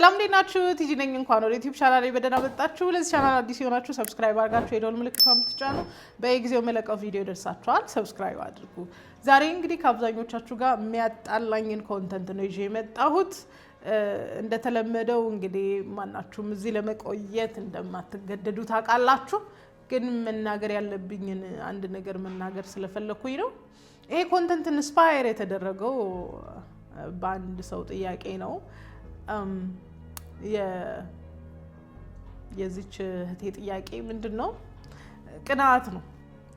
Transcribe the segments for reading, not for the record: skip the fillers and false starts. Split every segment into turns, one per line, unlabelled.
ሰላም እንዴት ናችሁ? ቲጂ ነኝ። እንኳን ወደ ዩቲዩብ ቻናሌ በደህና መጣችሁ። ለዚህ ቻናል አዲስ የሆናችሁ ሰብስክራይብ አድርጋችሁ የደወል ምልክቷን ብትጫኑ በየጊዜው መለቀው ቪዲዮ ይደርሳችኋል። ሰብስክራይብ አድርጉ። ዛሬ እንግዲህ ከአብዛኞቻችሁ ጋር የሚያጣላኝን ኮንተንት ነው ይዤ የመጣሁት። እንደተለመደው እንግዲህ ማናችሁም እዚህ ለመቆየት እንደማትገደዱ ታውቃላችሁ። ግን መናገር ያለብኝን አንድ ነገር መናገር ስለፈለኩኝ ነው። ይሄ ኮንተንት ኢንስፓየር የተደረገው በአንድ ሰው ጥያቄ ነው። የዚች እህቴ ጥያቄ ምንድነው? ቅናት ነው።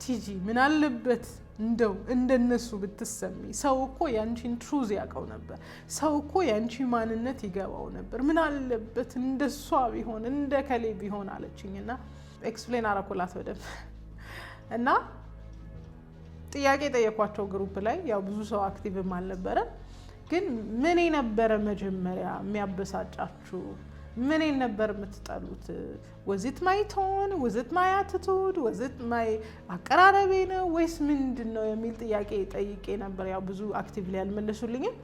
ቲጂ ምን አለበት እንደው እንደነሱ ብትሰሚ፣ ሰው እኮ ያንቺን ትሩዝ ያውቀው ነበር፣ ሰው እኮ ያንቺ ማንነት ይገባው ነበር፣ ምን አለበት እንደሷ ቢሆን እንደ ከሌ ቢሆን አለችኝና ኤክስፕሌን አረኩላት በደንብ። እና ጥያቄ ጠየኳቸው ግሩፕ ላይ፣ ያው ብዙ ሰው አክቲቭም አልነበረ። ግን ምን ነበር መጀመሪያ የሚያበሳጫችሁ? ምን ነበር የምትጠሉት? ወዝት ማይ ቶን፣ ወዝት ማይ አቲቱድ፣ ወዝት ማይ አቀራረቤ ነው ወይስ ምንድነው የሚል ጥያቄ ጠይቄ ነበር። ያው ብዙ አክቲቭሊ ያልመለሱልኝም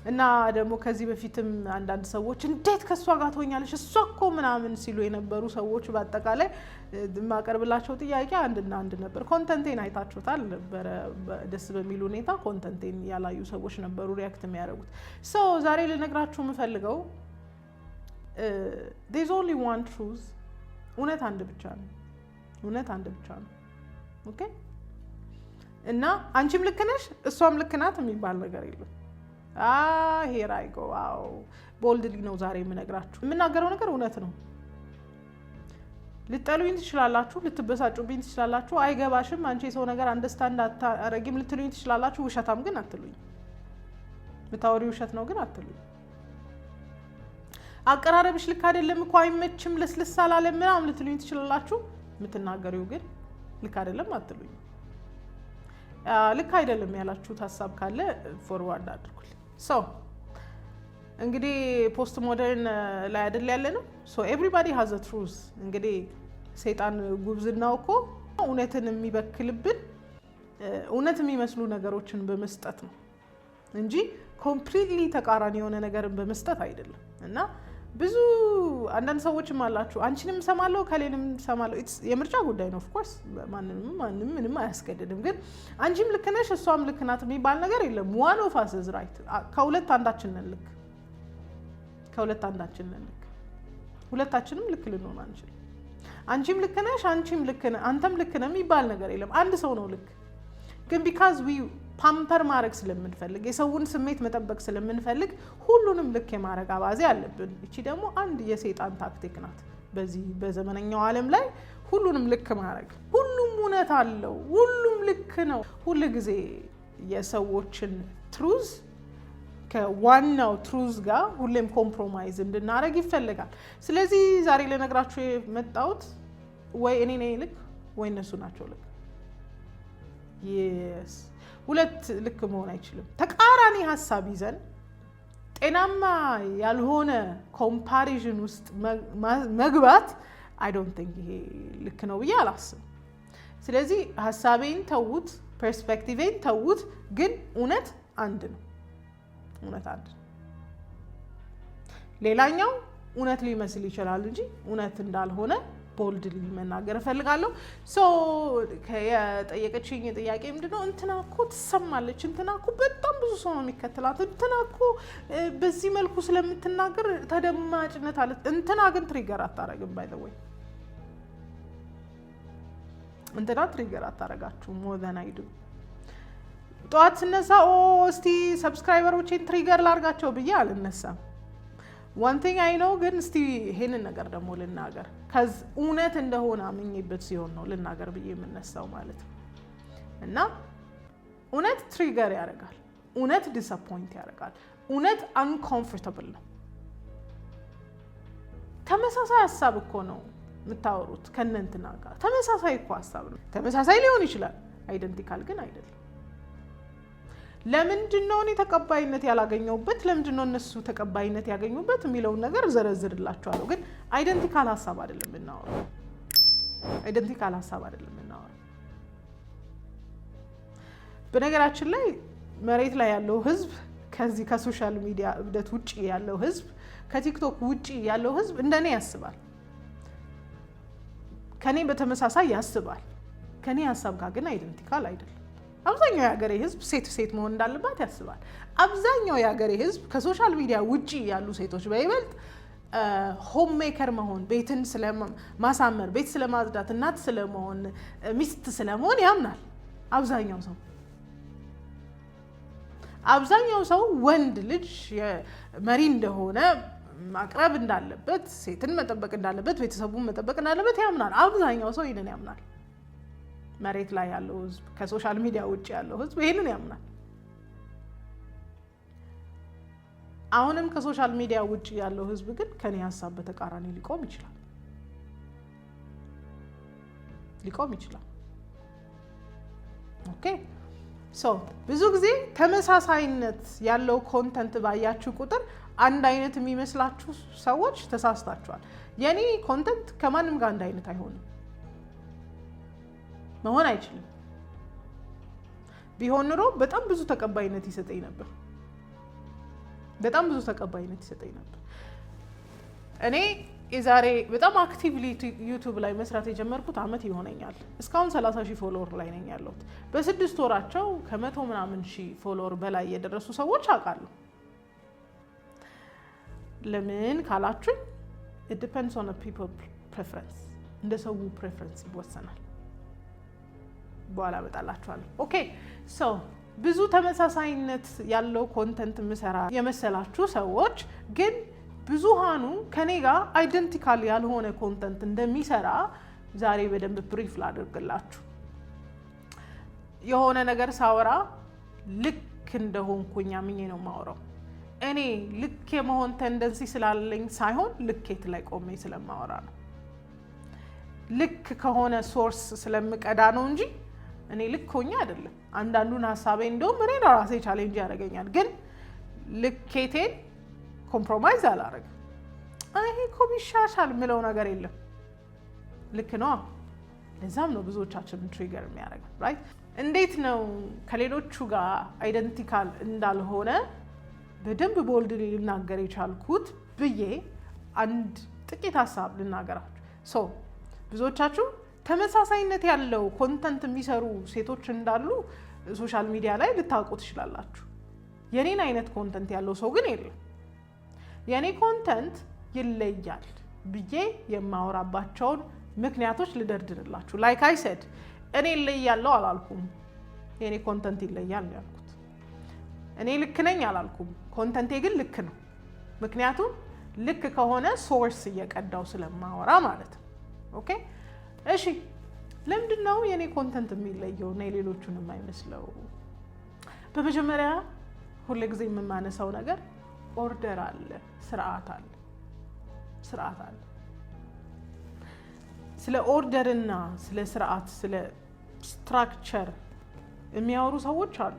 እና ደግሞ ከዚህ በፊትም አንዳንድ ሰዎች እንዴት ከሷ ጋር ትሆኛለሽ እሷ እኮ ምናምን ሲሉ የነበሩ ሰዎች በአጠቃላይ ማቀርብላቸው ጥያቄ አንድና አንድ ነበር። ኮንተንቴን አይታችሁታል ነበረ። ደስ በሚል ሁኔታ ኮንተንቴን ያላዩ ሰዎች ነበሩ ሪያክት የሚያደርጉት። ሶ ዛሬ ልነግራችሁ የምፈልገው there's only one truth፣ እውነት አንድ ብቻ ነው። እውነት አንድ ብቻ ነው። ኦኬ። እና አንቺም ልክ ነሽ እሷም ልክ ናት የሚባል ነገር የለም። ሄር አይ ጎ። አዎ ቦልድሊ ነው ዛሬ የምነግራችሁ። የምናገረው ነገር እውነት ነው። ልትጠሉኝ ትችላላችሁ፣ ልትበሳጩብኝ ትችላላችሁ። አይገባሽም አንቺ የሰው ነገር አንደርስታንድ አታረጊም ልትሉኝ ትችላላችሁ። ውሸታም ግን አትሉኝ። የምታወሪው ውሸት ነው ግን አትሉኝ። አቀራረብሽ ልክ አይደለም እኮ አይመችም፣ ለስለስ አላለም ምናምን ልትሉኝ ትችላላችሁ። የምትናገሪው ግን ልክ አይደለም አትሉኝ። ልክ አይደለም ያላችሁት ሀሳብ ካለ ፎርዋርድ አድርጉልኝ። ሶ እንግዲህ ፖስት ሞደርን ላይ አይደል ያለ ነው። ሶ ኤቭሪባዲ ሃዝ አ ትሩዝ። እንግዲህ ሰይጣን ጉብዝናው እኮ እውነትን የሚበክልብን እውነት የሚመስሉ ነገሮችን በመስጠት ነው እንጂ ኮምፕሊትሊ ተቃራኒ የሆነ ነገርን በመስጠት አይደለም። እና ብዙ አንዳንድ ሰዎችም አላችሁ አንቺንም ሰማለሁ ከሌንም ሰማለሁ። የምርጫ ጉዳይ ነው። ኦፍ ኮርስ ማንም ምንም አያስገድድም። ግን አንቺም ልክ ነሽ እሷም ልክ ናት የሚባል ነገር የለም። ዋን ኦፍ አስ ኢዝ ራይት። ከሁለት አንዳችን ነን ልክ። ከሁለት አንዳችን ነን ልክ። ሁለታችንም ልክ ልንሆን አንችልም። አንቺም ልክ ነሽ አንቺም ልክ ነህ አንተም ልክ ነህ የሚባል ነገር የለም። አንድ ሰው ነው ልክ። ግን ቢካዝ ዊ ፓምፐር ማድረግ ስለምንፈልግ የሰውን ስሜት መጠበቅ ስለምንፈልግ ሁሉንም ልክ የማድረግ አባዜ አለብን። እቺ ደግሞ አንድ የሰይጣን ታክቲክ ናት። በዚህ በዘመነኛው ዓለም ላይ ሁሉንም ልክ ማድረግ፣ ሁሉም እውነት አለው፣ ሁሉም ልክ ነው። ሁሉ ጊዜ የሰዎችን ትሩዝ ከዋናው ትሩዝ ጋር ሁሌም ኮምፕሮማይዝ እንድናደርግ ይፈልጋል። ስለዚህ ዛሬ ልነግራችሁ የመጣሁት ወይ እኔ ነኝ ልክ ወይ እነሱ ናቸው ልክ። የስ ሁለት ልክ መሆን አይችልም። ተቃራኒ ሀሳብ ይዘን ጤናማ ያልሆነ ኮምፓሪዥን ውስጥ መግባት አይ ዶንት ቲንክ ይሄ ልክ ነው ብዬ አላስብም። ስለዚህ ሀሳቤን ተዉት፣ ፐርስፔክቲቬን ተዉት። ግን እውነት አንድ ነው። እውነት አንድ ነው። ሌላኛው እውነት ሊመስል ይችላል እንጂ እውነት እንዳልሆነ ቦልድሊ መናገር እፈልጋለሁ። ሶ የጠየቀችኝ ጥያቄ ምንድነው? እንትና እኮ ትሰማለች፣ እንትና እኮ በጣም ብዙ ሰው ነው የሚከተላት፣ እንትና እኮ በዚህ መልኩ ስለምትናገር ተደማጭነት አለ። እንትና ግን ትሪገር አታረግም። ባይ ዘ ወይ እንትና ትሪገር አታረጋችሁም። ሞዘን አይዱ ጠዋት ስነሳ እስቲ ሰብስክራይበሮቼን ትሪገር ላርጋቸው ብዬ አልነሳም። ዋን ቲንግ አይ ኖ። ግን እስቲ ይሄንን ነገር ደግሞ ልናገር። ከዚ እውነት እንደሆነ አምኜበት ሲሆን ነው ልናገር ብዬ የምነሳው ማለት ነው። እና እውነት ትሪገር ያደርጋል። እውነት ዲስአፖይንት ያደርጋል። እውነት አንኮምፎርታብል ነው። ተመሳሳይ ሀሳብ እኮ ነው የምታወሩት ከእነንትና ጋር። ተመሳሳይ እኮ ሀሳብ ነው። ተመሳሳይ ሊሆን ይችላል፣ አይደንቲካል ግን አይደለም። ለምንድነው እኔ ተቀባይነት ያላገኘሁበት፣ ለምንድነው እነሱ ተቀባይነት ያገኙበት የሚለውን ነገር ዘረዝርላችኋለሁ። ግን አይደንቲካል ሀሳብ አይደለም እናወራው። አይደንቲካል ሀሳብ አይደለም እናወራው። በነገራችን ላይ መሬት ላይ ያለው ህዝብ ከዚህ ከሶሻል ሚዲያ እብደት ውጪ ያለው ህዝብ ከቲክቶክ ውጪ ያለው ህዝብ እንደኔ ያስባል፣ ከኔ በተመሳሳይ ያስባል። ከኔ ሀሳብ ጋር ግን አይደንቲካል አይደለም። አብዛኛው የሀገሬ ህዝብ ሴት መሆን እንዳለባት ያስባል። አብዛኛው የሀገሬ ህዝብ ከሶሻል ሚዲያ ውጪ ያሉ ሴቶች በይበልጥ ሆም ሜከር መሆን፣ ቤትን ስለማሳመር፣ ቤት ስለማጽዳት፣ እናት ስለመሆን፣ ሚስት ስለመሆን ያምናል። አብዛኛው ሰው ወንድ ልጅ መሪ እንደሆነ ማቅረብ እንዳለበት፣ ሴትን መጠበቅ እንዳለበት፣ ቤተሰቡን መጠበቅ እንዳለበት ያምናል። አብዛኛው ሰው ይህንን ያምናል። መሬት ላይ ያለው ህዝብ፣ ከሶሻል ሚዲያ ውጭ ያለው ህዝብ ይህንን ያምናል። አሁንም ከሶሻል ሚዲያ ውጭ ያለው ህዝብ ግን ከኔ ሀሳብ በተቃራኒ ሊቆም ይችላል። ኦኬ ሶ ብዙ ጊዜ ተመሳሳይነት ያለው ኮንተንት ባያችሁ ቁጥር አንድ አይነት የሚመስላችሁ ሰዎች ተሳስታችኋል። የኔ ኮንተንት ከማንም ጋር አንድ አይነት አይሆንም፣ መሆን አይችልም። ቢሆን ኑሮ በጣም ብዙ ተቀባይነት ይሰጠኝ ነበር። እኔ የዛሬ በጣም አክቲቭሊ ዩቲዩብ ላይ መስራት የጀመርኩት አመት ይሆነኛል። እስካሁን 30,000 ፎሎወር ላይ ነኝ ያለሁት። በ6 ወራቸው ከ100 ምናምን ሺህ ፎሎወር በላይ የደረሱ ሰዎች አውቃለሁ። ለምን ካላችሁኝ it depends on a people preference፣ እንደ ሰው ፕሬፈረንስ ይወሰናል። በኋላ እመጣላችኋለሁ። ኦኬ ሶ ብዙ ተመሳሳይነት ያለው ኮንተንት ምሰራ የመሰላችሁ ሰዎች ግን ብዙሃኑ ከኔ ጋር አይደንቲካል ያልሆነ ኮንተንት እንደሚሰራ ዛሬ በደንብ ብሪፍ ላድርግላችሁ። የሆነ ነገር ሳወራ ልክ እንደሆንኩኝ አምኜ ነው የማወራው። እኔ ልክ የመሆን ቴንደንሲ ስላለኝ ሳይሆን ልኬት ላይ ቆሜ ስለማወራ ነው። ልክ ከሆነ ሶርስ ስለምቀዳ ነው እንጂ እኔ ልክ ሆኜ አይደለም። አንዳንዱን ሀሳቤ እንደውም እኔ ራሴ ቻሌንጅ ያደርገኛል፣ ግን ልኬቴን ኮምፕሮማይዝ አላረግም። ይሄ እኮ ቢሻሻል የምለው ነገር የለም። ልክ ነው። ለዛም ነው ብዙዎቻችንን ትሪገር የሚያደርገው ራይት። እንዴት ነው ከሌሎቹ ጋር አይደንቲካል እንዳልሆነ በደንብ ቦልድ ልናገር የቻልኩት ብዬ አንድ ጥቂት ሀሳብ ልናገራችሁ። ብዙዎቻችሁ ተመሳሳይነት ያለው ኮንተንት የሚሰሩ ሴቶች እንዳሉ ሶሻል ሚዲያ ላይ ልታውቁ ትችላላችሁ። የኔን አይነት ኮንተንት ያለው ሰው ግን የለም። የኔ ኮንተንት ይለያል ብዬ የማወራባቸውን ምክንያቶች ልደርድርላችሁ። ላይክ አይ ሰድ እኔ ይለያለሁ አላልኩም፣ የኔ ኮንተንት ይለያል ያልኩት። እኔ ልክ ነኝ አላልኩም፣ ኮንተንቴ ግን ልክ ነው። ምክንያቱም ልክ ከሆነ ሶርስ እየቀዳው ስለማወራ ማለት ነው። ኦኬ እሺ፣ ለምንድን ነው የኔ ኮንተንት የሚለየው እና የሌሎቹን የማይመስለው? በመጀመሪያ ሁልጊዜ የምማነሳው ነገር ኦርደር አለ፣ ስርዓት አለ። ስለ ኦርደርና ስለ ስርዓት፣ ስለ ስትራክቸር የሚያወሩ ሰዎች አሉ።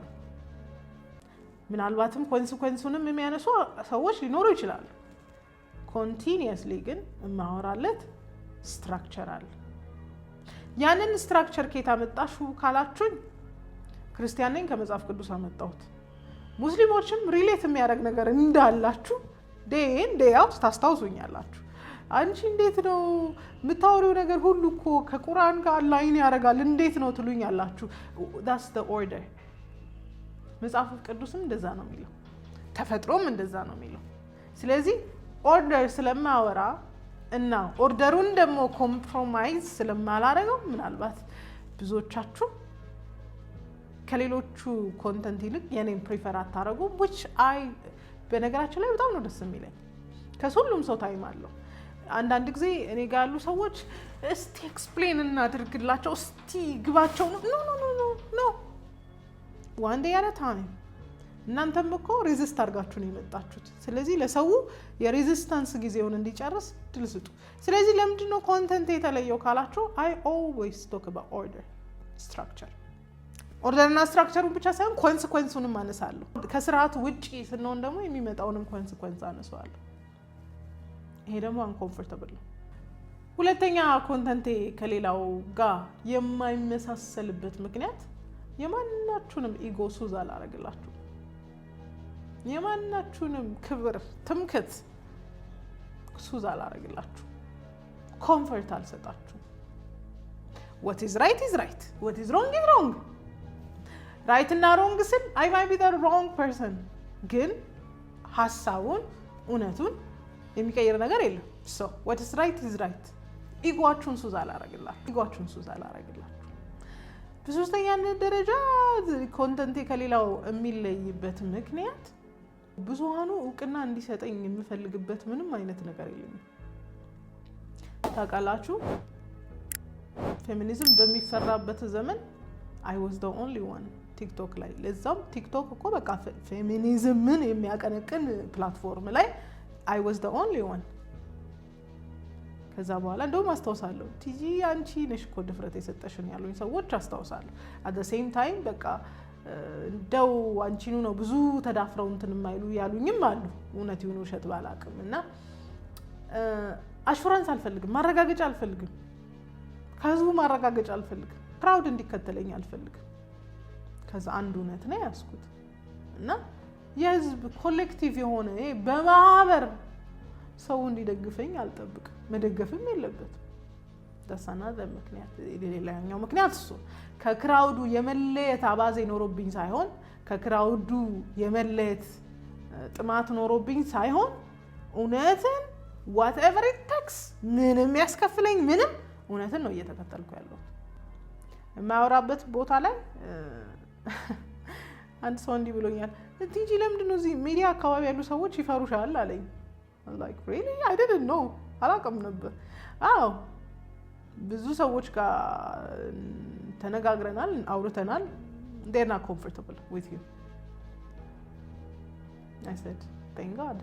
ምናልባትም ኮንሲኩዌንሱንም የሚያነሱ ሰዎች ሊኖሩ ይችላሉ። ኮንቲኒየስሊ ግን የማወራለት ስትራክቸር አለ። ያንን ስትራክቸር ከየት አመጣሽው ካላችሁኝ፣ ክርስቲያን ነኝ፣ ከመጽሐፍ ቅዱስ አመጣሁት። ሙስሊሞችም ሪሌት የሚያደርግ ነገር እንዳላችሁ ዴይ አውት ታስታውሱኛላችሁ። አንቺ እንዴት ነው የምታወሪው ነገር ሁሉ እኮ ከቁርአን ጋር ላይን ያደርጋል እንዴት ነው ትሉኛላችሁ። that's the order። መጽሐፍ ቅዱስም እንደዛ ነው የሚለው፣ ተፈጥሮም እንደዛ ነው የሚለው። ስለዚህ ኦርደር ስለማወራ እና ኦርደሩን ደግሞ ኮምፕሮማይዝ ስለማላረገው ምናልባት ብዙዎቻችሁ ከሌሎቹ ኮንተንት ይልቅ የኔን ፕሪፈር አታረጉ። which I በነገራችን ላይ በጣም ነው ደስ የሚለኝ። ከሁሉም ሰው ታይም አለው። አንዳንድ ጊዜ እኔ ጋር ያሉ ሰዎች እስቲ ኤክስፕሌን እናድርግላቸው፣ እስቲ ግባቸው ኖ one day at a time። እናንተም እኮ ሬዚስት አድርጋችሁ ነው የመጣችሁት። ስለዚህ ለሰው የሬዚስታንስ ጊዜውን እንዲጨርስ ድል ስጡ። ስለዚህ ለምንድን ነው ኮንተንት የተለየው ካላችሁ I always talk about order, structure። ኦርደርና ስትራክቸሩን ብቻ ሳይሆን ኮንሲኩዌንሱንም አነሳለሁ። ከስርዓቱ ውጪ ስንሆን ደግሞ የሚመጣውንም ኮንሲኩዌንስ አነሳለሁ። ይሄ ደግሞ አንኮምፎርታብል ነው። ሁለተኛ ኮንተንቴ ከሌላው ጋር የማይመሳሰልበት ምክንያት የማናችሁንም ኢጎ ሱዝ አላረግላችሁ፣ የማናችሁንም ክብር፣ ትምክት ሱዝ አላረግላችሁ፣ ኮምፈርት አልሰጣችሁ። what is right is right, what is wrong is wrong። ራይት እና ሮንግ ስል I might be the wrong person፣ ግን ሐሳቡን እውነቱን የሚቀይር ነገር የለም። so what is right is right። ኢጓችሁን ሱዝ አላረግላችሁ። በሶስተኛ ደረጃ ኮንተንት ከሌላው የሚለይበት ምክንያት ብዙሃኑ እውቅና እንዲሰጠኝ የምፈልግበት ምንም አይነት ነገር የለም። ታውቃላችሁ ፌሚኒዝም በሚፈራበት ዘመን I was the only one ቲክቶክ ላይ። ለዛም ቲክቶክ እኮ በቃ ፌሚኒዝምን የሚያቀነቅን ፕላትፎርም ላይ I was the only one። ከዛ በኋላ እንደውም አስታውሳለሁ ቲጂ አንቺ ነሽ እኮ ድፍረት የሰጠሽን ያሉኝ ሰዎች አስታውሳለሁ። at the same time በቃ እንደው አንቺኑ ነው ብዙ ተዳፍረው እንትን የማይሉ ያሉኝም አሉ። እውነት ይሁን ውሸት ባላቅም እና አሹራንስ አልፈልግም፣ ማረጋገጫ አልፈልግም፣ ከህዝቡ ማረጋገጫ አልፈልግም፣ ክራውድ እንዲከተለኝ አልፈልግም። ከዛ አንድ እውነት ነው ያስኩት እና የህዝብ ኮሌክቲቭ የሆነ በማህበር ሰው እንዲደግፈኝ አልጠብቅም፣ መደገፍም የለበትም። ደሳና ምክንያት ሌላኛው ምክንያት እሱ ከክራውዱ የመለየት አባዜ ኖሮብኝ ሳይሆን ከክራውዱ የመለየት ጥማት ኖሮብኝ ሳይሆን እውነትን whatever it takes ምንም ያስከፍለኝ ምንም እውነትን ነው እየተከተልኩ ያለው። የማወራበት ቦታ ላይ አንድ ሰው እንዲህ ብሎኛል፣ ቲጂ ለምንድን ነው እዚህ ሚዲያ አካባቢ ያሉ ሰዎች ይፈሩሻል አለኝ። like really I didn't know አላውቅም ነበር። አዎ ብዙ ሰዎች ጋር ተነጋግረናል፣ አውርተናል። they're not comfortable with you። I said thank God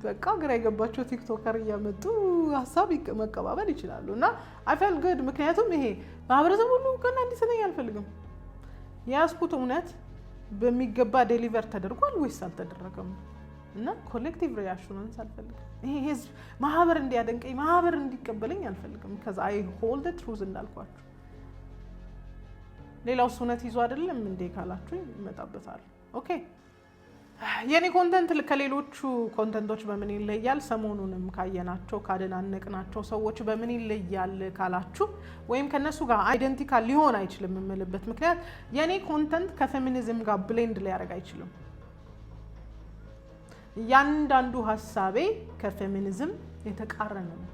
በቃ ግራ የገባቸው ቲክቶከር እያመጡ ሀሳብ መቀባበል ይችላሉ እና I felt good። ምክንያቱም ይሄ ማህበረሰብ ሁሉ ከና እንዲሰጠኝ አልፈልግም። ያስኩት እውነት በሚገባ ዴሊቨር ተደርጓል ወይስ አልተደረገም እና ኮሌክቲቭ ሪአክሽኑን አልፈልግም። ይሄ ህዝብ ማህበር እንዲያደንቀኝ ማህበር እንዲቀበለኝ አልፈልግም። because I hold the truth እንዳልኳችሁ። ሌላው እውነት ይዞ አይደለም እንዴ ካላችሁ ይመጣበታል። ኦኬ የኔ ኮንተንት ከሌሎቹ ኮንተንቶች በምን ይለያል? ሰሞኑንም ካየናቸው ካደናነቅናቸው ሰዎች በምን ይለያል ካላችሁ ወይም ከነሱ ጋር አይደንቲካል ሊሆን አይችልም የምልበት ምክንያት የኔ ኮንተንት ከፌሚኒዝም ጋር ብሌንድ ሊያደርግ አይችልም። ያንዳንዱ ሐሳቤ ከፌሚኒዝም የተቃረነ ነው።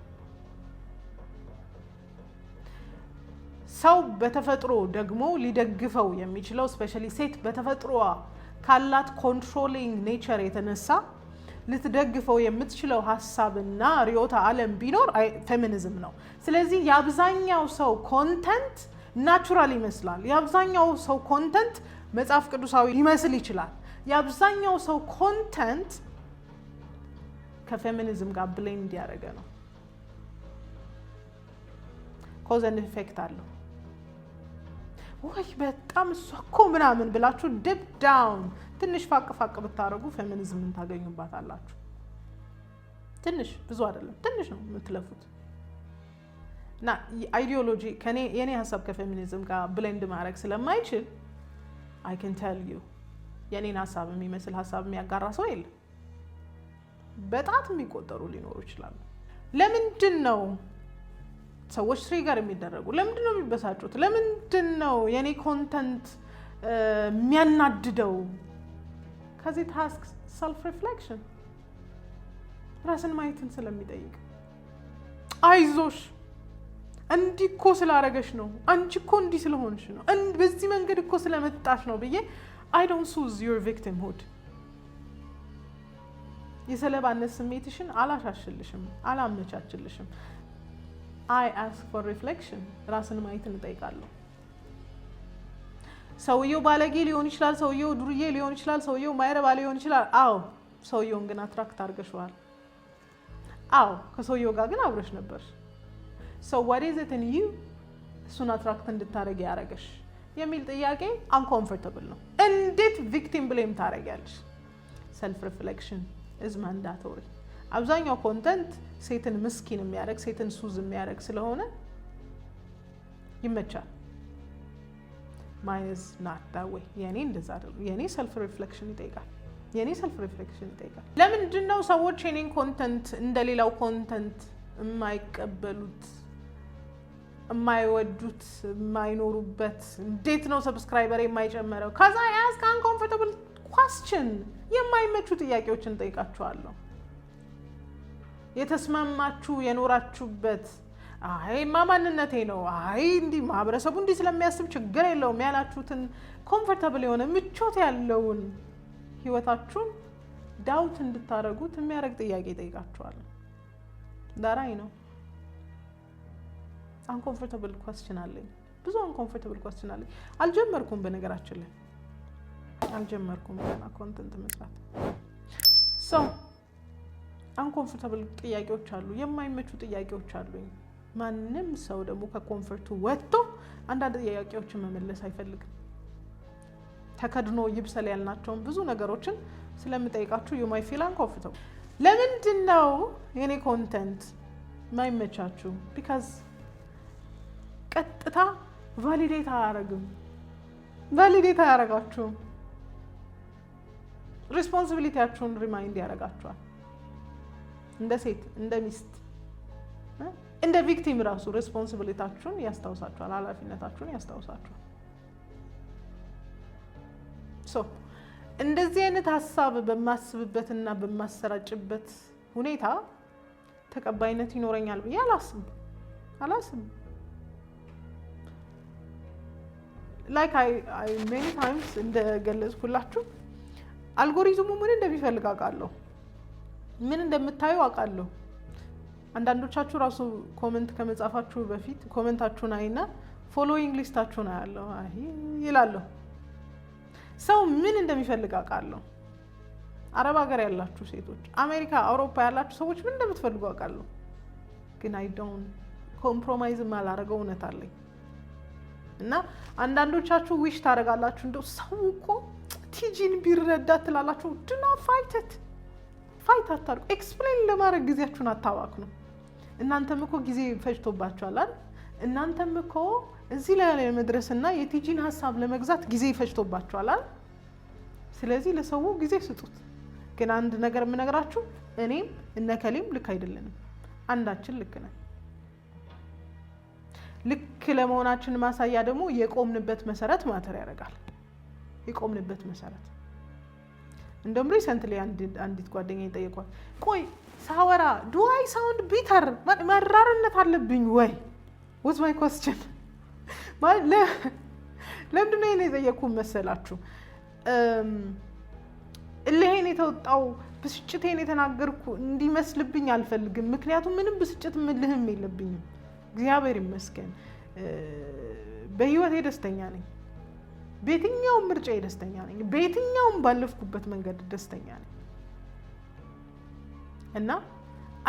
ሰው በተፈጥሮ ደግሞ ሊደግፈው የሚችለው ስፔሻሊ ሴት በተፈጥሮዋ ካላት ኮንትሮሊንግ ኔቸር የተነሳ ልትደግፈው የምትችለው ሐሳብና ሪዮታ ዓለም ቢኖር ፌሚኒዝም ነው። ስለዚህ የአብዛኛው ሰው ኮንተንት ናቹራል ይመስላል። የአብዛኛው ሰው ኮንተንት መጽሐፍ ቅዱሳዊ ሊመስል ይችላል። የአብዛኛው ሰው ኮንተንት ከፌሚኒዝም ጋር ብሌንድ ያደረገ ነው። ኮዝ ኤንድ ኢፌክት አለው። ወይ በጣም እሷ እኮ ምናምን ብላችሁ ዲፕ ዳውን ትንሽ ፋቅ ብታረጉ ፌሚኒዝምን ታገኙባታላችሁ። ትንሽ ብዙ አይደለም፣ ትንሽ ነው የምትለፉት። እና አይዲዮሎጂ የኔ ሐሳብ ከፌሚኒዝም ጋር ብሌንድ ማድረግ ስለማይችል I can tell you የኔን ሐሳብ የሚመስል ሐሳብ የሚያጋራ ሰው የለም። በጣት የሚቆጠሩ ሊኖሩ ይችላሉ። ለምንድን ነው ሰዎች ትሪገር የሚደረጉ? ለምንድን ነው የሚበሳጩት? ለምንድን ነው የኔ ኮንተንት የሚያናድደው? ከዚህ ታስክ ሰልፍ ሪፍሌክሽን ራስን ማየትን ስለሚጠይቅ አይዞሽ እንዲህ እኮ ስላረገሽ ነው፣ አንቺ እኮ እንዲህ ስለሆንሽ ነው፣ በዚህ መንገድ እኮ ስለመጣሽ ነው ብዬ I don't soothe your victimhood። የሰለባነት ስሜትሽን አላሻሽልሽም፣ አላመቻችልሽም። I ask for reflection። ራስን ማየትን እጠይቃለሁ። ሰውየው ባለጌ ሊሆን ይችላል፣ ሰውየው ዱርዬ ሊሆን ይችላል፣ ሰውየው ማይረባ ሊሆን ይችላል። አዎ ሰውየውን ግን አትራክት አድርገሽዋል። አዎ ከሰውየው ጋር ግን አብረሽ ነበር። so what is it in you እሱን አትራክት እንድታረጊ ያረገሽ የሚል ጥያቄ uncomfortable ነው። እንዴት ቪክቲም ብሌም ታረጊያለሽ? self reflection is mandatory። አብዛኛው ኮንተንት ሴትን ምስኪን የሚያደርግ ሴትን ሱዝ የሚያደርግ ስለሆነ ይመቻል። mine is not that way። የኔ እንደዛ አይደለም። የኔ self reflection ይጠይቃል። የኔ ሰልፍ ሪፍሌክሽን ይጠይቃል። ለምንድን ነው ሰዎች የኔን ኮንተንት እንደሌላው ኮንተንት የማይቀበሉት የማይወዱት የማይኖሩበት? እንዴት ነው ሰብስክራይበር የማይጨምረው? ከዛ ያስ አንኮምፎርታብል ኳስችን የማይመቹ ጥያቄዎችን ጠይቃችኋለሁ። የተስማማችሁ የኖራችሁበት አይ ማንነቴ ነው አይ እንዲህ ማህበረሰቡ እንዲህ ስለሚያስብ ችግር የለውም ያላችሁትን ኮምፎርታብል የሆነ ምቾት ያለውን ህይወታችሁን ዳውት እንድታረጉት የሚያደርግ ጥያቄ ጠይቃችኋለሁ። ዳራይ ነው አንኮምፎርታብል ኳስችን አለኝ። ብዙ አንኮምፎርታብል ኳስችን አለኝ። አልጀመርኩም፣ በነገራችን ላይ አልጀመርኩም ገና ኮንተንት መስራት። ሶ አንኮምፎርታብል ጥያቄዎች አሉ፣ የማይመቹ ጥያቄዎች አሉኝ። ማንም ሰው ደግሞ ከኮምፎርቱ ወጥቶ አንዳንድ ጥያቄዎችን መመለስ አይፈልግም። ተከድኖ ይብሰል ያልናቸውን ብዙ ነገሮችን ስለምጠይቃችሁ you might feel uncomfortable። ለምንድን ነው የኔ ኮንተንት ማይመቻችሁ? because ቀጥታ ቫሊዴት አያረግም። ቫሊዴት አያረጋችሁም። ሪስፖንሲቢሊቲያችሁን ሪማይንድ ያረጋችኋል። እንደ ሴት፣ እንደ ሚስት፣ እንደ ቪክቲም ራሱ ሪስፖንሲቢሊቲያችሁን ያስታውሳችኋል፣ ኃላፊነታችሁን ያስታውሳችኋል። ሶ እንደዚህ አይነት ሀሳብ በማስብበትና በማሰራጭበት ሁኔታ ተቀባይነት ይኖረኛል ብዬ አላስብም። like I many times እንደገለጽኩላችሁ አልጎሪዝሙ ምን እንደሚፈልግ አውቃለሁ፣ ምን እንደምታዩ አውቃለሁ። አንዳንዶቻችሁ ራሱ ኮሜንት ከመጻፋችሁ በፊት ኮሜንታችሁን አይና ፎሎዊንግ ሊስታችሁን አያለሁ ይላሉ። ሰው ምን እንደሚፈልግ አውቃለሁ። አረብ ሀገር ያላችሁ ሴቶች፣ አሜሪካ፣ አውሮፓ ያላችሁ ሰዎች ምን እንደምትፈልጉ አውቃለሁ። ግን I don't ኮምፕሮማይዝ ማላረገው እውነት አለኝ። እና አንዳንዶቻችሁ ዊሽ ታደርጋላችሁ እንደው ሰው እኮ ቲጂን ቢረዳ ትላላችሁ። do not fight it ፋይት አታርጉ። ኤክስፕሌን ለማድረግ ጊዜያችሁን አታባክኑ። እናንተም እኮ ጊዜ ፈጅቶባችኋል አይደል? እናንተም እኮ እዚህ ላይ ለመድረስና የቲጂን ሀሳብ ለመግዛት ጊዜ ፈጅቶባችኋል አይደል? ስለዚህ ለሰው ጊዜ ስጡት። ግን አንድ ነገር የምነግራችሁ እኔም እነከሌም ልክ አይደለንም፣ አንዳችን ልክ ነን። ልክ ለመሆናችን ማሳያ ደግሞ የቆምንበት መሰረት ማተር ያደርጋል። የቆምንበት መሰረት እንደውም ሪሰንትሊ አንዲት ጓደኛዬ ጠየቋት፣ ቆይ ሳወራ ዱ አይ ሳውንድ ቢተር መራርነት አለብኝ ወይ? what's my question? ለምንድን ነው እኔ የጠየቅኩት መሰላችሁ? እልሄን የተወጣው ብስጭቴን የተናገርኩ እንዲመስልብኝ አልፈልግም። ምክንያቱም ምንም ብስጭት ምልህም የለብኝም። እግዚአብሔር ይመስገን በህይወቴ ደስተኛ ነኝ። በየትኛውም ምርጫዬ ደስተኛ ነኝ። በየትኛውም ባለፍኩበት መንገድ ደስተኛ ነኝ። እና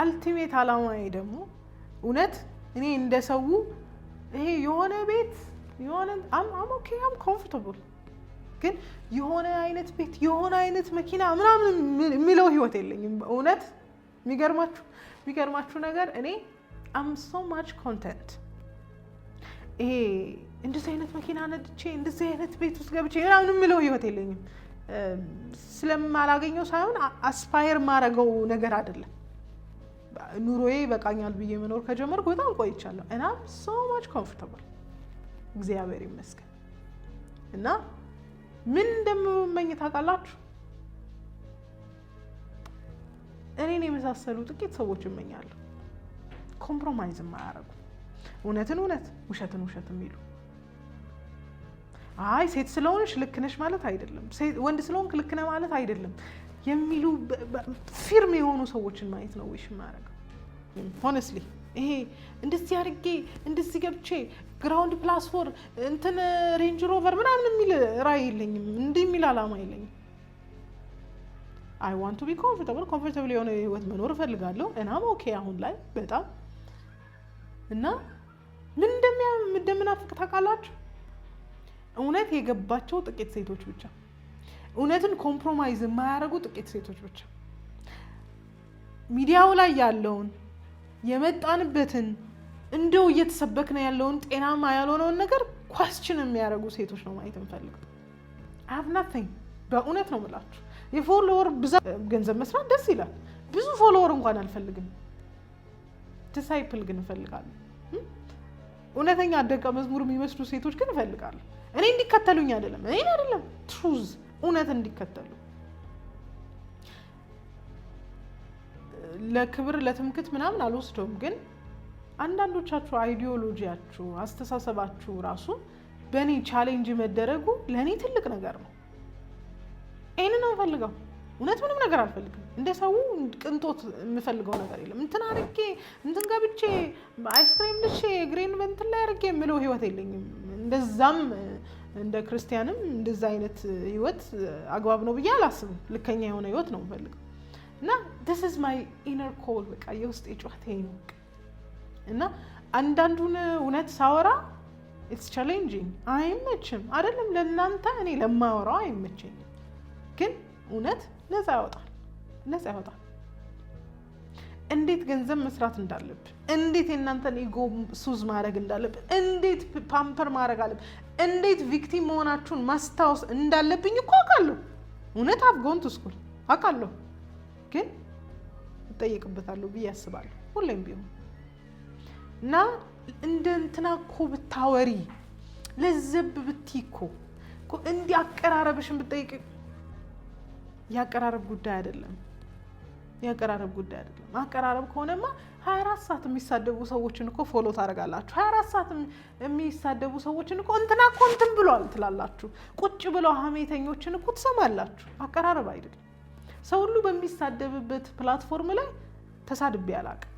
አልቲሜት አላማዬ ደግሞ እውነት እኔ እንደሰው ይሄ የሆነ ቤት የሆነ አም ኦኬ አም ኮምፎርታብል ግን የሆነ አይነት ቤት የሆነ አይነት መኪና ምናምን የሚለው ህይወት የለኝም። እውነት የሚገርማችሁ ነገር እኔ አም ሶ ማች ኮንተንት ይሄ እንደዚህ አይነት መኪና ነድቼ እንደዚህ አይነት ቤት ውስጥ ገብቼ ምናምን የሚለው ህይወት የለኝም። ስለማላገኘው ሳይሆን አስፓየር ማረገው ነገር አይደለም። ኑሮዬ በቃኛል ብዬ መኖር ከጀመርኩ በጣም ቆይቻለሁ። እና ሶ ማች ኮምፎርታብል እግዚአብሔር ይመስገን። እና ምን እንደምመኝ ታውቃላችሁ? እኔን የመሳሰሉ ጥቂት ሰዎች እመኛለሁ። ኮምፕሮማይዝ ማያረጉ፣ እውነትን እውነት ውሸትን ውሸት የሚሉ አይ ሴት ስለሆንሽ ልክ ነሽ ማለት አይደለም፣ ወንድ ስለሆንክ ልክ ነህ ማለት አይደለም የሚሉ ፊርም የሆኑ ሰዎችን ማየት ነው ዊሽ ማረግ። ሆነስትሊ ይሄ እንደዚህ አድርጌ እንደዚህ ገብቼ ግራውንድ ፕላስ 4 እንትን ሬንጅ ሮቨር ምናምን የሚል ራዕይ የለኝም፣ እንዲህ የሚል አላማ የለኝም። አይ ዋንት ቱ ቢ ኮምፎርታብል የሆነ ህይወት መኖር እፈልጋለሁ። እናም ኦኬ አሁን ላይ በጣም እና ምን እንደምናፍቅ ታውቃላችሁ? እውነት የገባቸው ጥቂት ሴቶች ብቻ፣ እውነትን ኮምፕሮማይዝ የማያደርጉ ጥቂት ሴቶች ብቻ፣ ሚዲያው ላይ ያለውን የመጣንበትን እንደው እየተሰበክነ ያለውን ጤናማ ያልሆነውን ነገር ኳስችን የሚያደርጉ ሴቶች ነው ማየት እንፈልግ። I have nothing በእውነት ነው የምላችሁ። የፎሎወር ብዛት ገንዘብ መስራት ደስ ይላል። ብዙ ፎሎወር እንኳን አልፈልግም። ዲሳይፕል ግን እፈልጋለሁ። እውነተኛ ደቀ መዝሙር የሚመስሉ ሴቶች ግን እፈልጋለሁ። እኔ እንዲከተሉኝ አይደለም፣ ትሩዝ እውነት እንዲከተሉ። ለክብር ለትምክት ምናምን አልወስደውም። ግን አንዳንዶቻችሁ አይዲዮሎጂያችሁ፣ አስተሳሰባችሁ ራሱ በእኔ ቻሌንጅ መደረጉ ለእኔ ትልቅ ነገር ነው። ይህንን ነው የምፈልገው። እውነት ምንም ነገር አልፈልግም። እንደ ሰው ቅንጦት የምፈልገው ነገር የለም። እንትን አርጌ እንትን ገብቼ አይስክሬም ልሼ እግሬን በእንትን ላይ አርጌ የምለው ህይወት የለኝም። እንደዛም እንደ ክርስቲያንም እንደዛ አይነት ህይወት አግባብ ነው ብዬ አላስብም። ልከኛ የሆነ ህይወት ነው የምፈልገው እና this is my inner call በቃ የውስጥ ጩኸቴ ነው። እና አንዳንዱን እውነት ሳወራ it's challenging አይመችም አይደለም ለእናንተ፣ እኔ ለማወራው አይመቸኝም። ግን እውነት ነፃ ያወጣል። እንዴት ገንዘብ መስራት እንዳለብን፣ እንዴት የእናንተን ኢጎ ሱዝ ማድረግ እንዳለብን፣ እንዴት ፓምፐር ማድረግ አለብን፣ እንዴት ቪክቲም መሆናችሁን ማስታወስ እንዳለብኝ እኮ አውቃለሁ። እውነት አፍጎን ትስኩል አውቃለሁ። ግን እጠየቅበታለሁ ብዬ አስባለሁ ሁሌም ቢሆን እና እንደ እንትና እኮ ብታወሪ ለዘብ ብትይ እኮ እንዲህ አቀራረብሽን ብትጠይቅ ያቀራረብ ጉዳይ አይደለም። አቀራረብ ከሆነማ 24 ሰዓት የሚሳደቡ ሰዎችን እኮ ፎሎ ታደርጋላችሁ። 24 ሰዓት የሚሳደቡ ሰዎችን እኮ እንትና እኮ እንትን ብሏል ትላላችሁ። ቁጭ ብለው ሀሜተኞችን እኮ ትሰማላችሁ። አቀራረብ አይደለም። ሰው ሁሉ በሚሳደብበት ፕላትፎርም ላይ ተሳድቤ አላውቅም።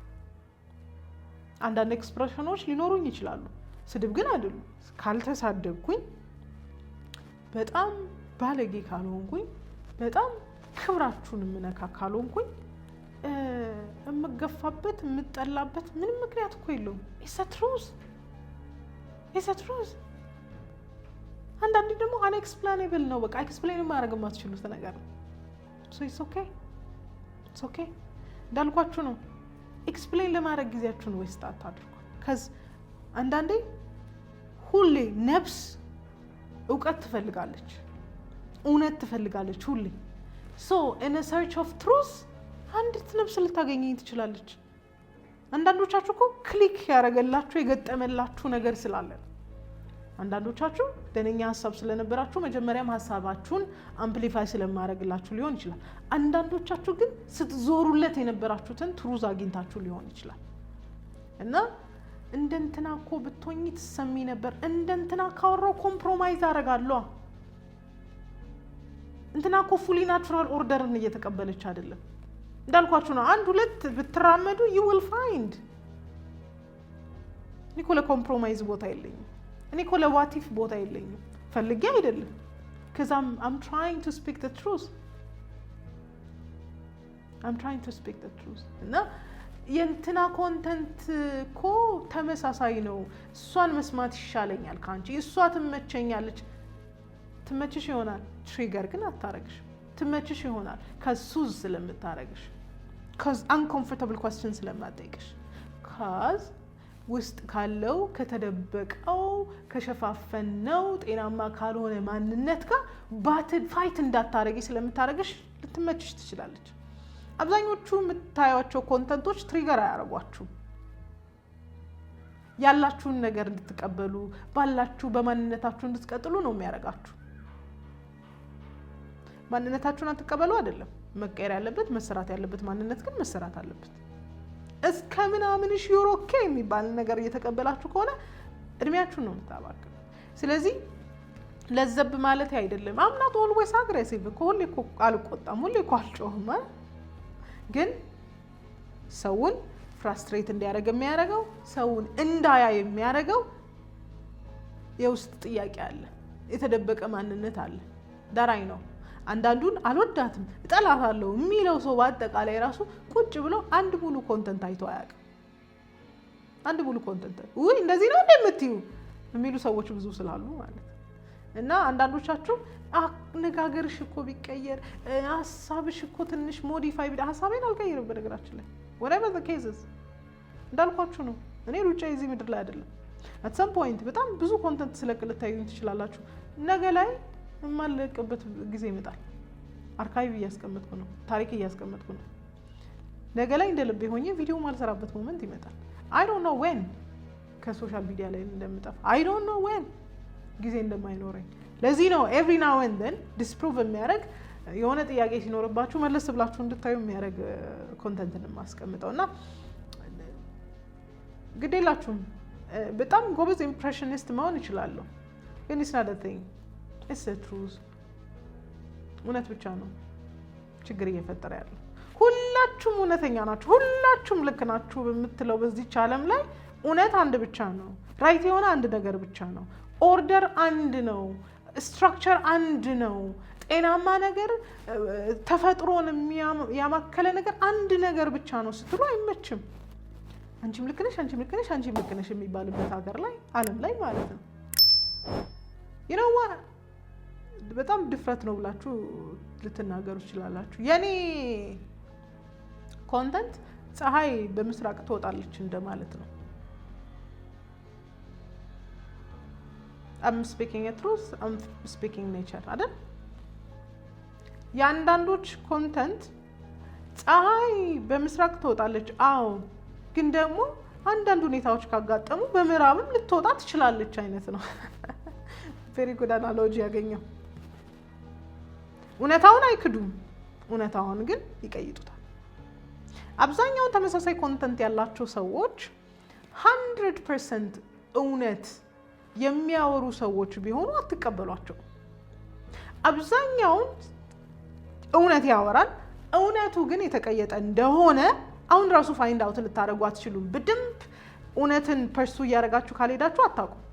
አንዳንድ ኤክስፕሬሽኖች ሊኖሩኝ ይችላሉ፣ ስድብ ግን አይደሉም። ካልተሳደብኩኝ፣ በጣም ባለጌ ካልሆንኩኝ፣ በጣም ክብራችሁን የምነካ ካልሆንኩኝ የምገፋበት የምጠላበት ምንም ምክንያት እኮ የለውም። ኢትስ ትሩዝ። አንዳንዴ ደግሞ አንኤክስፕላኔብል ነው። በቃ ኤክስፕሌን ማድረግ የማትችሉት ነገር ነው። ሶ ኢትስ ኦኬ እንዳልኳችሁ ነው። ኤክስፕሌን ለማድረግ ጊዜያችሁን ዌስት አታድርጉ። ከዚ አንዳንዴ ሁሌ ነፍስ እውቀት ትፈልጋለች፣ እውነት ትፈልጋለች ሁሌ። ሶ ኢን አ ሰርች ኦፍ ትሩዝ አንዲት ነፍስ ልታገኘኝ ትችላለች። አንዳንዶቻችሁ እኮ ክሊክ ያደረገላችሁ የገጠመላችሁ ነገር ስላለ፣ አንዳንዶቻችሁ ደነኛ ሀሳብ ስለነበራችሁ መጀመሪያም ሀሳባችሁን አምፕሊፋይ ስለማድረግላችሁ ሊሆን ይችላል። አንዳንዶቻችሁ ግን ስትዞሩለት የነበራችሁትን ትሩዝ አግኝታችሁ ሊሆን ይችላል። እና እንደንትና እኮ ብትሆኚ ትሰሚ ነበር፣ እንደንትና ካወራው ኮምፕሮማይዝ አደርጋለሁ። እንትና እኮ ፉሊ ናቹራል ኦርደርን እየተቀበለች አይደለም። እንዳልኳችሁ ነው። አንድ ሁለት ብትራመዱ you will find። እኔ እኮ ለኮምፕሮማይዝ ቦታ የለኝም። እኔ እኮ ለዋቲፍ ቦታ የለኝም። ፈልጌ አይደለም። because I'm trying to speak the truth. እና የእንትና ኮንተንት እኮ ተመሳሳይ ነው፣ እሷን መስማት ይሻለኛል ካንቺ፣ እሷ ትመቸኛለች። ትመችሽ ይሆናል፣ ትሪገር ግን አታረግሽ። ትመችሽ ይሆናል ከሱዝ ስለምታረግሽ፣ cuz uncomfortable questions ስለማጠይቅሽ፣ cuz ውስጥ ካለው ከተደበቀው ከሸፋፈነው ጤናማ ካልሆነ ማንነት ጋር ባትል ፋይት እንዳታረጊ ስለምታረግሽ ልትመችሽ ትችላለች። አብዛኞቹ የምታዩቸው ኮንተንቶች ትሪገር አያረጓችሁም። ያላችሁን ነገር እንድትቀበሉ ባላችሁ በማንነታችሁ እንድትቀጥሉ ነው የሚያረጋችሁ። ማንነታችሁን አትቀበሉ አይደለም መቀየር ያለበት፣ መሰራት ያለበት ማንነት ግን መሰራት አለበት። እስከ ምናምንሽ ዩሮኬ የሚባል ነገር እየተቀበላችሁ ከሆነ እድሜያችሁን ነው የምታባክኑ። ስለዚህ ለዘብ ማለት አይደለም። አምናት ኦልዌይስ አግሬሲቭ ሁሌ እኮ አልቆጣም፣ ሁሌ እኮ አልጮህም። ግን ሰውን ፍራስትሬት እንዲያደርግ የሚያደርገው፣ ሰውን እንዳያ የሚያደርገው የውስጥ ጥያቄ አለ፣ የተደበቀ ማንነት አለ። ዳራይ ነው። አንዳንዱን አልወዳትም እጠላታለሁ የሚለው ሰው በአጠቃላይ ራሱ ቁጭ ብሎ አንድ ሙሉ ኮንተንት አይቶ አያውቅም። አንድ ሙሉ ኮንተንት ውይ እንደዚህ ነው እንደምትዩ የሚሉ ሰዎች ብዙ ስላሉ ማለት። እና አንዳንዶቻችሁ አነጋገርሽ እኮ ቢቀየር፣ ሀሳብሽ እኮ ትንሽ ሞዲፋይ ቢዳ፣ ሀሳቤን አልቀይርም በነገራችን ላይ whatever the cases እንዳልኳችሁ ነው። እኔ ሩጫ እዚህ ምድር ላይ አይደለም። at some point በጣም ብዙ ኮንተንት ስለቅልታዩኝ ትችላላችሁ። ነገ ላይ የማልለቅበት ጊዜ ይመጣል። አርካይቭ እያስቀመጥኩ ነው፣ ታሪክ እያስቀመጥኩ ነው። ነገ ላይ እንደልቤ ሆኜ ቪዲዮ ማልሰራበት ሞመንት ይመጣል። አይ ዶንት ኖ ዌን ከሶሻል ሚዲያ ላይ እንደምጠፋ፣ አይ ዶንት ኖ ዌን ጊዜ እንደማይኖረኝ። ለዚህ ነው ኤቭሪ ናው ኤንድ ዘን ዲስፕሩቭ የሚያደርግ የሆነ ጥያቄ ሲኖርባችሁ መለስ ብላችሁ እንድታዩ የሚያደርግ ኮንተንትን የማስቀምጠው እና ግዴላችሁም በጣም ጎበዝ ኢምፕሬሽኒስት መሆን ይችላለሁ፣ ግን ኢትስ ናት አ ቲንግ ኢትስ ዘ ትሩዝ። እውነት ብቻ ነው ችግር እየፈጠረ ያለው። ሁላችሁም እውነተኛ ናችሁ፣ ሁላችሁም ልክ ናችሁ በምትለው በዚች ዓለም ላይ እውነት አንድ ብቻ ነው። ራይት የሆነ አንድ ነገር ብቻ ነው። ኦርደር አንድ ነው። ስትራክቸር አንድ ነው። ጤናማ ነገር፣ ተፈጥሮን ያማከለ ነገር አንድ ነገር ብቻ ነው ስትሉ አይመችም። አንቺም ልክ ነሽ፣ አንቺም ልክ ነሽ፣ አንቺም ልክ ነሽ የሚባልበት ሀገር ላይ ዓለም ላይ ማለት ነው። ይነዋ በጣም ድፍረት ነው ብላችሁ ልትናገሩ ትችላላችሁ። የኔ ኮንተንት ፀሐይ በምስራቅ ትወጣለች እንደማለት ነው። I'm speaking a truth, I'm speaking nature አይደል? ያንዳንዶች ኮንተንት ፀሐይ በምስራቅ ትወጣለች፣ አዎ፣ ግን ደግሞ አንዳንድ ሁኔታዎች ካጋጠሙ በምዕራብም ልትወጣ ትችላለች አይነት ነው። ቬሪ ጉድ አናሎጂ ያገኘው። እውነታውን አይክዱም፣ እውነታውን ግን ይቀይጡታል። አብዛኛውን ተመሳሳይ ኮንተንት ያላቸው ሰዎች 100% እውነት የሚያወሩ ሰዎች ቢሆኑ አትቀበሏቸው። አብዛኛውን እውነት ያወራል፣ እውነቱ ግን የተቀየጠ እንደሆነ አሁን ራሱ ፋይንድ አውት ልታደርጉ አትችሉም። በደንብ እውነትን ፐርሱ እያደረጋችሁ ካልሄዳችሁ አታውቁም።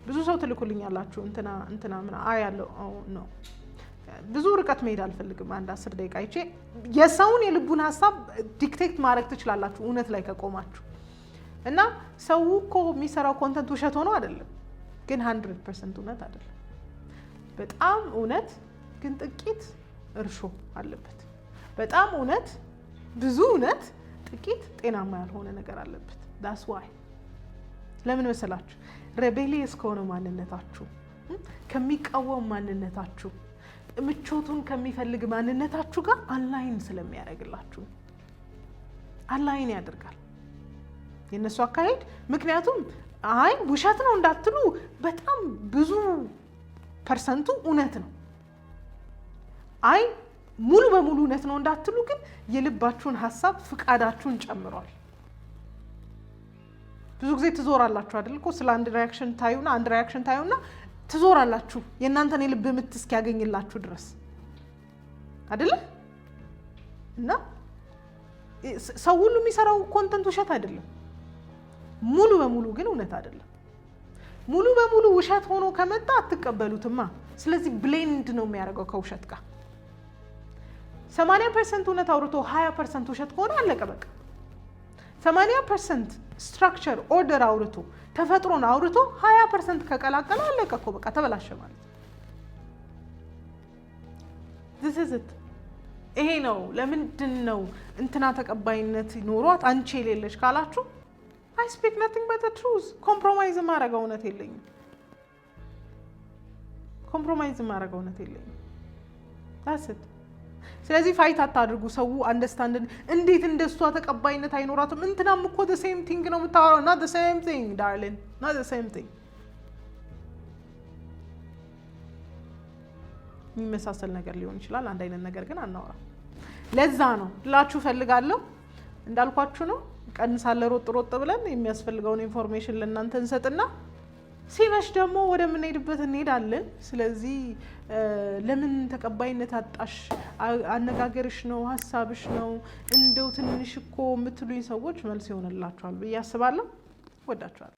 ብዙ ሰው ትልኩልኛላችሁ እንትና ምን አያለው ነው። ብዙ ርቀት መሄድ አልፈልግም። አንድ 10 ደቂቃ አይቼ የሰውን የልቡን ሀሳብ ዲክቴክት ማድረግ ትችላላችሁ እውነት ላይ ከቆማችሁ። እና ሰው እኮ የሚሰራው ኮንተንት ውሸት ሆኖ አይደለም፣ ግን 100% እውነት አይደለም። በጣም እውነት ግን ጥቂት እርሾ አለበት። በጣም እውነት፣ ብዙ እውነት፣ ጥቂት ጤናማ ያልሆነ ነገር አለበት። ዳስ ዋይ ለምን መሰላችሁ? ሬቤሊየስ ከሆነ ማንነታችሁ፣ ከሚቃወም ማንነታችሁ፣ ምቾቱን ከሚፈልግ ማንነታችሁ ጋር አላይን ስለሚያደርግላችሁ አላይን ያደርጋል የነሱ አካሄድ። ምክንያቱም አይ ውሸት ነው እንዳትሉ በጣም ብዙ ፐርሰንቱ እውነት ነው። አይ ሙሉ በሙሉ እውነት ነው እንዳትሉ ግን የልባችሁን ሀሳብ ፍቃዳችሁን ጨምሯል። ብዙ ጊዜ ትዞራላችሁ አይደል እኮ ስለ አንድ ሪያክሽን ታዩና አንድ ሪያክሽን ታዩና ትዞራላችሁ የእናንተን የልብ ምት እስኪያገኝላችሁ ድረስ አይደለ? እና ሰው ሁሉ የሚሰራው ኮንተንት ውሸት አይደለም፣ ሙሉ በሙሉ ግን እውነት አይደለም። ሙሉ በሙሉ ውሸት ሆኖ ከመጣ አትቀበሉትማ። ስለዚህ ብሌንድ ነው የሚያደርገው ከውሸት ጋር። 80% እውነት አውርቶ 20% ውሸት ከሆነ አለቀ በቃ። 80% ስትራክቸር ኦርደር አውርቶ ተፈጥሮን አውርቶ 20% ከቀላቀለ አለቀ እኮ በቃ ተበላሸ ማለት ነው። this is it። ይሄ ነው ለምንድን ነው እንትና ተቀባይነት ኖሯት አንቺ የሌለሽ ካላችሁ I speak nothing but the truth። ኮምፕሮማይዝ ማድረግ እውነት የለኝም። ኮምፕሮማይዝ ማድረግ እውነት የለኝም። that's it። ስለዚህ ፋይት አታድርጉ። ሰው አንደርስታንድ እንዴት እንደሷ ተቀባይነት አይኖራትም እንትናም እኮ the same thing ነው የምታወራው። not the same thing darling, not the same thing። የሚመሳሰል ነገር ሊሆን ይችላል፣ አንድ አይነት ነገር ግን አናወራ። ለዛ ነው ላችሁ ፈልጋለሁ እንዳልኳችሁ ነው። ቀንሳለ ሮጥ ብለን የሚያስፈልገውን ኢንፎርሜሽን ለእናንተ እንሰጥና ሲመሽ ደግሞ ወደ ምን ሄድበት እንሄዳለን። ስለዚህ ለምን ተቀባይነት አጣሽ? አነጋገርሽ ነው ሐሳብሽ ነው እንደው ትንሽ እኮ የምትሉኝ ሰዎች መልስ ይሆንላችኋል ብዬ አስባለሁ። ወዳችኋለሁ።